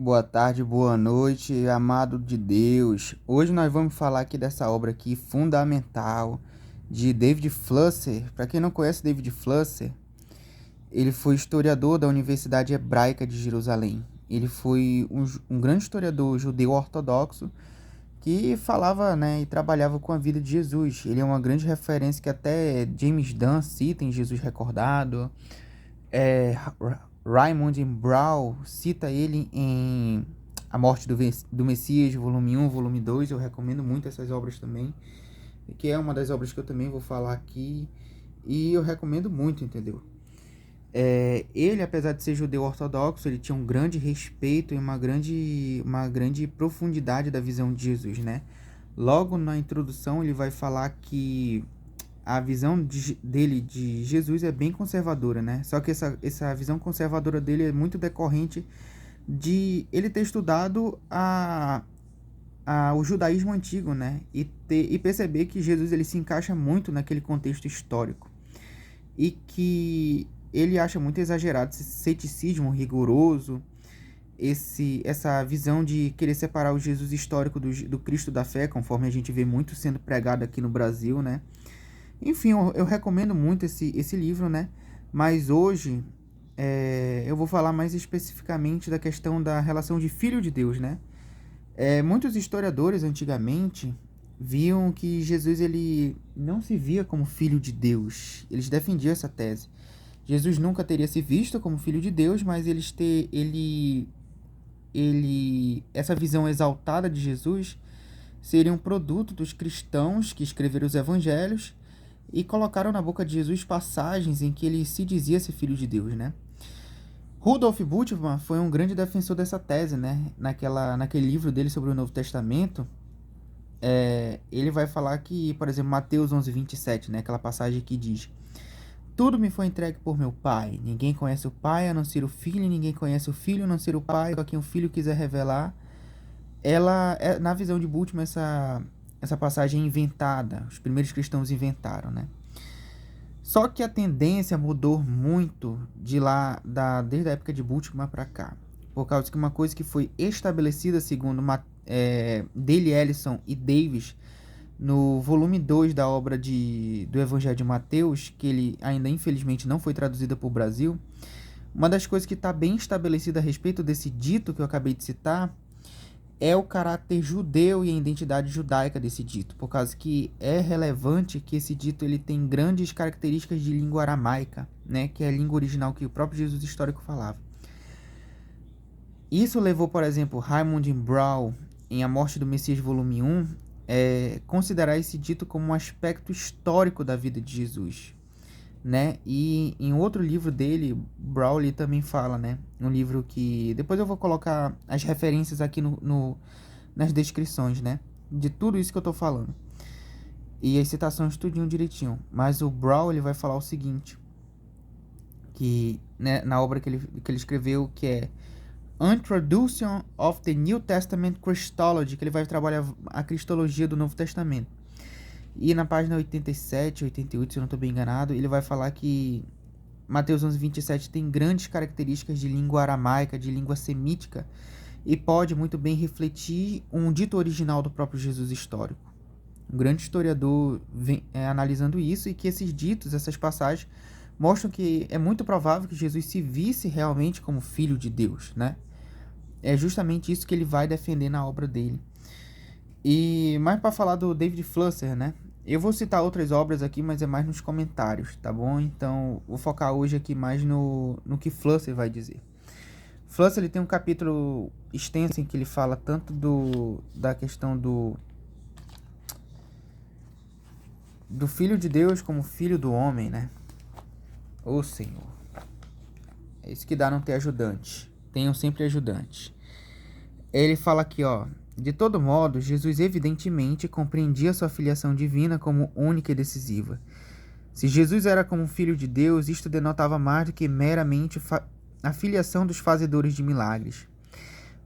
Boa tarde, boa noite, amado de Deus. Hoje nós vamos falar aqui dessa obra aqui fundamental de David Flusser. Para quem não conhece David Flusser, ele foi historiador da Universidade Hebraica de Jerusalém. Ele foi um grande historiador judeu ortodoxo que falava, né, e trabalhava com a vida de Jesus. Ele é uma grande referência que até James Dunn cita em Jesus Recordado. Raymond Brown cita ele em A Morte do Messias, volume 1, volume 2. Eu recomendo muito essas obras também, que é uma das obras que eu também vou falar aqui, e eu recomendo muito, entendeu? Ele, apesar de ser judeu ortodoxo, ele tinha um grande respeito e uma grande profundidade da visão de Jesus, né? Logo na introdução ele vai falar que a visão dele de Jesus é bem conservadora, né? Só que essa visão conservadora dele é muito decorrente de ele ter estudado o judaísmo antigo, né? E perceber que Jesus ele se encaixa muito naquele contexto histórico. E que ele acha muito exagerado esse ceticismo rigoroso, essa visão de querer separar o Jesus histórico do Cristo da fé, conforme a gente vê muito sendo pregado aqui no Brasil, né? Enfim, eu recomendo muito esse livro, né? Mas hoje eu vou falar mais especificamente da questão da relação de filho de Deus, né? Muitos historiadores antigamente viam que Jesus ele não se via como filho de Deus. Eles defendiam essa tese. Jesus nunca teria se visto como filho de Deus, mas essa visão exaltada de Jesus seria um produto dos cristãos que escreveram os evangelhos e colocaram na boca de Jesus passagens em que ele se dizia ser filho de Deus, né? Rudolf Bultmann foi um grande defensor dessa tese, né? Naquele livro dele sobre o Novo Testamento, ele vai falar que, por exemplo, Mateus 11:27, né? Aquela passagem que diz: tudo me foi entregue por meu Pai. Ninguém conhece o Pai a não ser o Filho, e ninguém conhece o Filho a não ser o Pai, a quem o Filho quiser revelar. Na visão de Bultmann, essa passagem é inventada. Os primeiros cristãos inventaram, né? Só que a tendência mudou muito desde a época de Bultmann para cá. Por causa que uma coisa que foi estabelecida segundo Dale Ellison e Davis no volume 2 da obra do Evangelho de Mateus, que ele ainda infelizmente não foi traduzida para o Brasil, uma das coisas que está bem estabelecida a respeito desse dito que eu acabei de citar é o caráter judeu e a identidade judaica desse dito, por causa que é relevante que esse dito ele tem grandes características de língua aramaica, né, que é a língua original que o próprio Jesus histórico falava. Isso levou, por exemplo, Raymond Brown, em A Morte do Messias, volume 1, considerar esse dito como um aspecto histórico da vida de Jesus, né? E em outro livro dele, Brawley também fala, né? Um livro que depois eu vou colocar as referências aqui nas descrições, né? De tudo isso que eu tô falando. E as citações tudinho direitinho. Mas o Brawley vai falar o seguinte, que, né, na obra que ele escreveu, que é Introduction of the New Testament Christology, que ele vai trabalhar a cristologia do Novo Testamento. E na página 87, 88, se eu não estou bem enganado, ele vai falar que Mateus 11:27 tem grandes características de língua aramaica, de língua semítica, e pode muito bem refletir um dito original do próprio Jesus histórico. Um grande historiador vem analisando isso, e que esses ditos, essas passagens, mostram que é muito provável que Jesus se visse realmente como filho de Deus, né? É justamente isso que ele vai defender na obra dele. E mais para falar do David Flusser, né? Eu vou citar outras obras aqui, mas é mais nos comentários, tá bom? Então, vou focar hoje aqui mais no que Flusser vai dizer. Flusser ele tem um capítulo extenso em que ele fala tanto da questão do Filho de Deus como Filho do Homem, né? Ô Senhor, é isso que dá não ter ajudante. Tenham sempre ajudante. Ele fala aqui, ó: de todo modo, Jesus evidentemente compreendia sua filiação divina como única e decisiva. Se Jesus era como filho de Deus, isto denotava mais do que meramente a filiação dos fazedores de milagres.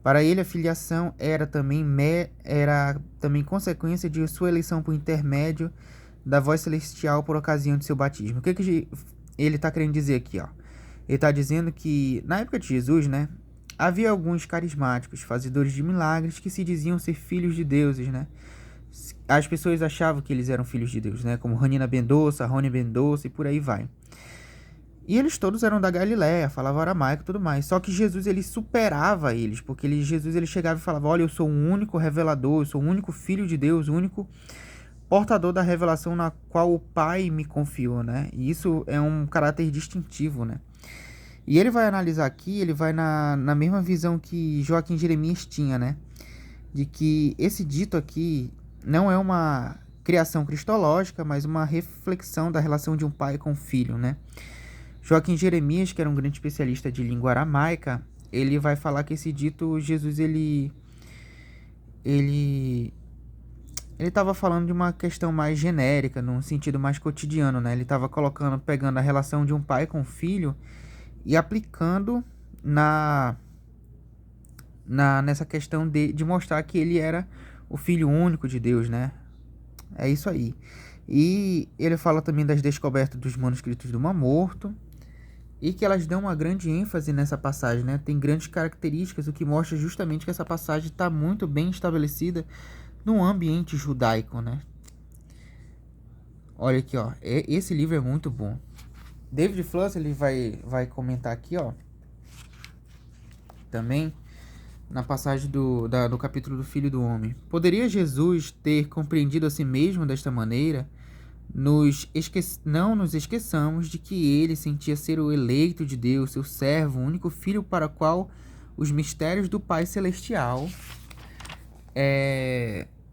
Para ele, a filiação era também consequência de sua eleição por intermédio da voz celestial por ocasião de seu batismo. O que ele está querendo dizer aqui, ó? Ele está dizendo que, na época de Jesus, né, Havia alguns carismáticos, fazedores de milagres, que se diziam ser filhos de deuses, né? As pessoas achavam que eles eram filhos de Deus, né? Como Hanina Mendonça, Rony Mendonça e por aí vai. E eles todos eram da Galiléia, falavam aramaico e tudo mais. Só que Jesus, ele superava eles, porque Jesus ele chegava e falava: olha, eu sou o único revelador, eu sou o único filho de Deus, o único portador da revelação na qual o Pai me confiou, né? E isso é um caráter distintivo, né? E ele vai analisar aqui, ele vai na mesma visão que Joaquim Jeremias tinha, né? De que esse dito aqui não é uma criação cristológica, mas uma reflexão da relação de um pai com o filho, né? Joaquim Jeremias, que era um grande especialista de língua aramaica, ele vai falar que esse dito, Jesus, ele estava falando de uma questão mais genérica, num sentido mais cotidiano, né? Ele estava pegando a relação de um pai com o filho e aplicando nessa questão de mostrar que ele era o filho único de Deus, né? É isso aí. E ele fala também das descobertas dos manuscritos do Mar Morto, e que elas dão uma grande ênfase nessa passagem, né? Tem grandes características, o que mostra justamente que essa passagem está muito bem estabelecida no ambiente judaico, né? Olha aqui, ó. Esse livro é muito bom. David Fluss, ele vai comentar aqui, ó. Também na passagem do capítulo do Filho do Homem. Poderia Jesus ter compreendido a si mesmo desta maneira? Não nos esqueçamos de que ele sentia ser o eleito de Deus, seu servo, o único filho para o qual os mistérios do Pai Celestial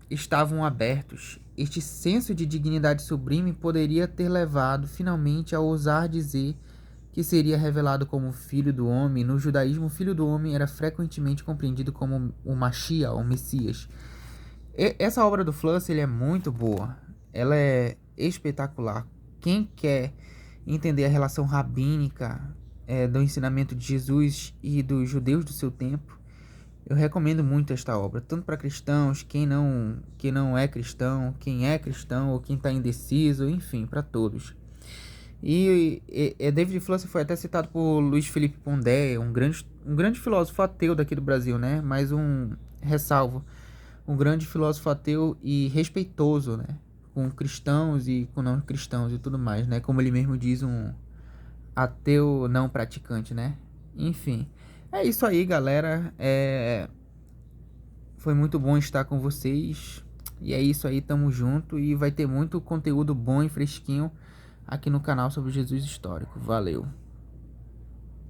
estavam abertos. Este senso de dignidade sublime poderia ter levado finalmente a ousar dizer que seria revelado como Filho do Homem. No judaísmo, o Filho do Homem era frequentemente compreendido como o Mashiach, o Messias. Essa obra do Fluss, ele é muito boa. Ela é espetacular. Quem quer entender a relação rabínica do ensinamento de Jesus e dos judeus do seu tempo, eu recomendo muito esta obra, tanto para cristãos, quem não é cristão, quem é cristão ou quem está indeciso, enfim, para todos. E David Fluss foi até citado por Luiz Felipe Pondé, um grande filósofo ateu daqui do Brasil, né? Mais um ressalvo, um grande filósofo ateu e respeitoso, né? Com cristãos e com não cristãos e tudo mais, né? Como ele mesmo diz, um ateu não praticante, né? Enfim, é isso aí, galera. Foi muito bom estar com vocês. E é isso aí, tamo junto. E vai ter muito conteúdo bom e fresquinho aqui no canal sobre Jesus Histórico. Valeu!